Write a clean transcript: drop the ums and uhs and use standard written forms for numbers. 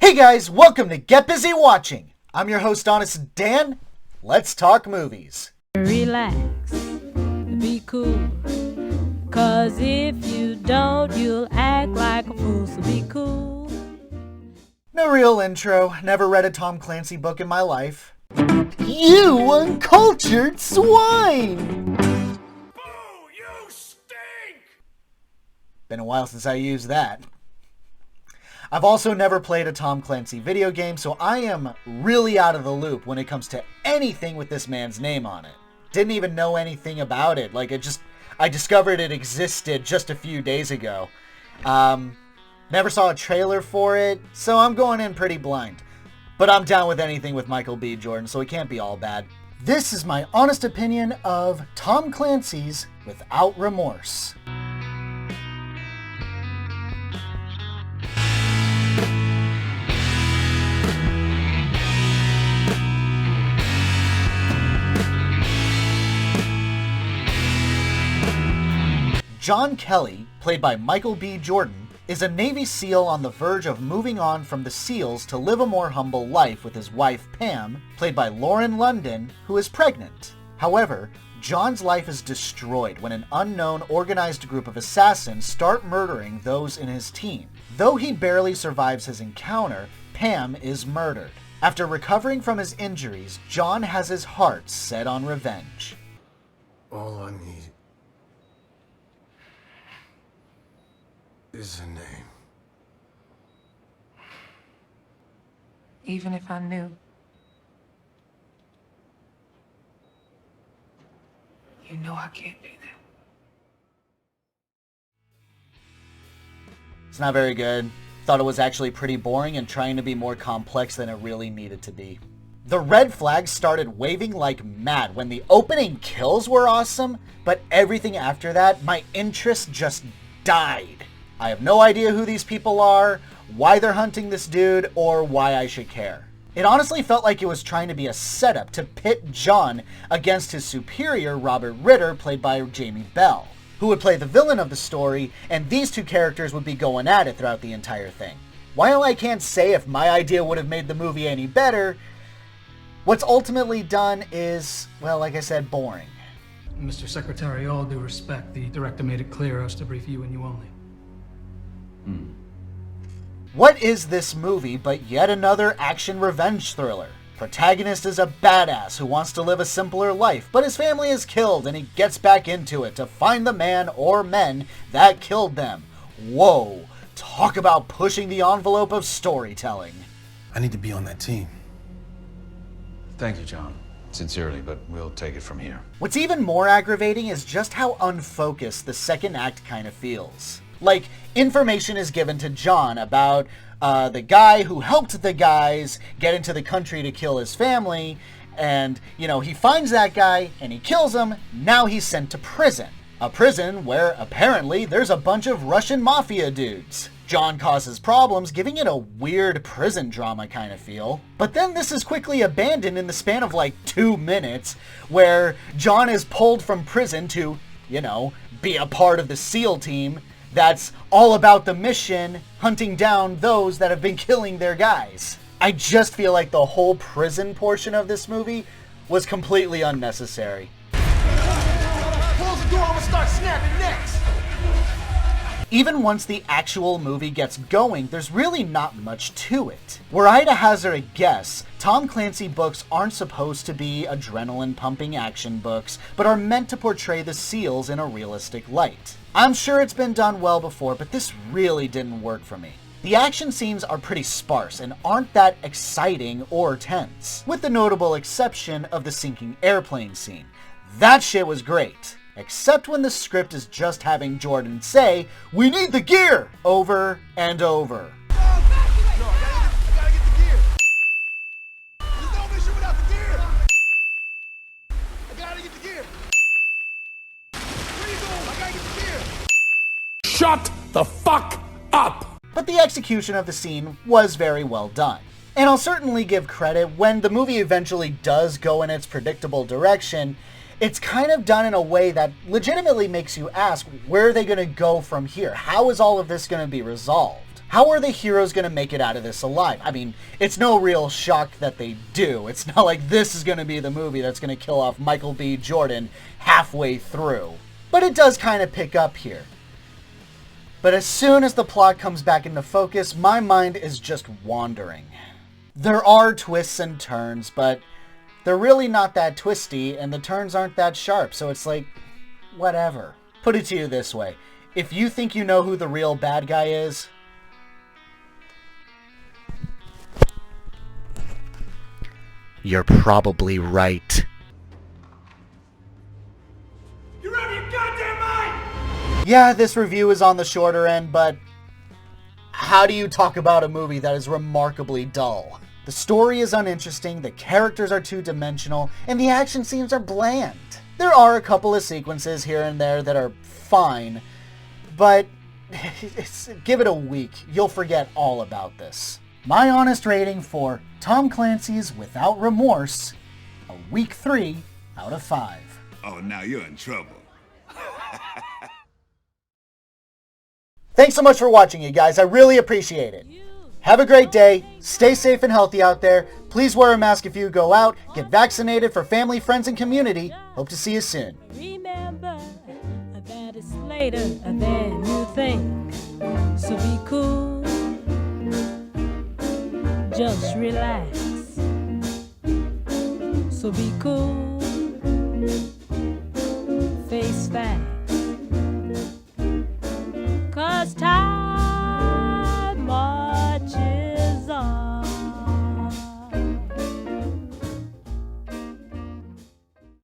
Hey guys, welcome to Get Busy Watching. I'm your host, Honest Dan. Let's talk movies. Relax, be cool, cause if you don't, you'll act like a fool, so be cool. No real intro, never read a Tom Clancy book in my life. You uncultured swine! Boo! You stink! Been a while since I used that. I've also never played a Tom Clancy video game, so I am really out of the loop when it comes to anything with this man's name on it. Didn't even know anything about it. I discovered it existed just a few days ago. Never saw a trailer for it, so I'm going in pretty blind. But I'm down with anything with Michael B. Jordan, so it can't be all bad. This is my honest opinion of Tom Clancy's Without Remorse. John Kelly, played by Michael B. Jordan, is a Navy SEAL on the verge of moving on from the SEALs to live a more humble life with his wife Pam, played by Lauren London, who is pregnant. However, John's life is destroyed when an unknown organized group of assassins start murdering those in his team. Though he barely survives his encounter, Pam is murdered. After recovering from his injuries, John has his heart set on revenge. All I need is a name. Even if I knew, you know I can't do that. It's not very good. Thought it was actually pretty boring and trying to be more complex than it really needed to be. The red flags started waving like mad when the opening kills were awesome, but everything after that, my interest just died. I have no idea who these people are, why they're hunting this dude, or why I should care. It honestly felt like it was trying to be a setup to pit John against his superior, Robert Ritter, played by Jamie Bell, who would play the villain of the story, and these two characters would be going at it throughout the entire thing. While I can't say if my idea would have made the movie any better, what's ultimately done is, well, like I said, boring. Mr. Secretary, all due respect, the director made it clear us to brief you and you only. What is this movie but yet another action revenge thriller? Protagonist is a badass who wants to live a simpler life, but his family is killed and he gets back into it to find the man or men that killed them. Whoa, talk about pushing the envelope of storytelling. I need to be on that team. Thank you, John. Sincerely, but we'll take it from here. What's even more aggravating is just how unfocused the second act kind of feels. Like, information is given to John about the guy who helped the guys get into the country to kill his family, and, he finds that guy and he kills him. Now he's sent to prison. A prison where, apparently, there's a bunch of Russian mafia dudes. John causes problems, giving it a weird prison drama kind of feel. But then this is quickly abandoned in the span of like 2 minutes, where John is pulled from prison to, be a part of the SEAL team that's all about the mission, hunting down those that have been killing their guys. I just feel like the whole prison portion of this movie was completely unnecessary. Close the door, I'm gonna start snapping necks! Even once the actual movie gets going, there's really not much to it. Were I to hazard a guess, Tom Clancy books aren't supposed to be adrenaline-pumping action books, but are meant to portray the SEALs in a realistic light. I'm sure it's been done well before, but this really didn't work for me. The action scenes are pretty sparse and aren't that exciting or tense, with the notable exception of the sinking airplane scene. That shit was great. Except when the script is just having Jordan say, "We need the gear!" over and over. No, I gotta get the gear! There's no mission without the gear! I gotta get the gear! Where you going? I gotta get the gear! Shut the fuck up! But the execution of the scene was very well done. And I'll certainly give credit when the movie eventually does go in its predictable direction. It's kind of done in a way that legitimately makes you ask, where are they going to go from here? How is all of this going to be resolved? How are the heroes going to make it out of this alive? I mean, it's no real shock that they do. It's not like this is going to be the movie that's going to kill off Michael B. Jordan halfway through. But it does kind of pick up here. But as soon as the plot comes back into focus, my mind is just wandering. There are twists and turns, but they're really not that twisty, and the turns aren't that sharp, so it's like, whatever. Put it to you this way. If you think you know who the real bad guy is, you're probably right. You're out of your goddamn mind! Yeah, this review is on the shorter end, but how do you talk about a movie that is remarkably dull? The story is uninteresting, the characters are two-dimensional, and the action scenes are bland. There are a couple of sequences here and there that are fine, but give it a week. You'll forget all about this. My honest rating for Tom Clancy's Without Remorse, a weak 3 out of 5. Oh, now you're in trouble. Thanks so much for watching, you guys. I really appreciate it. Have a great day. Stay safe and healthy out there. Please wear a mask if you go out. Get vaccinated for family, friends, and community. Hope to see you soon. Remember that it's later than you think. So be cool. Just relax. So be cool. Face facts.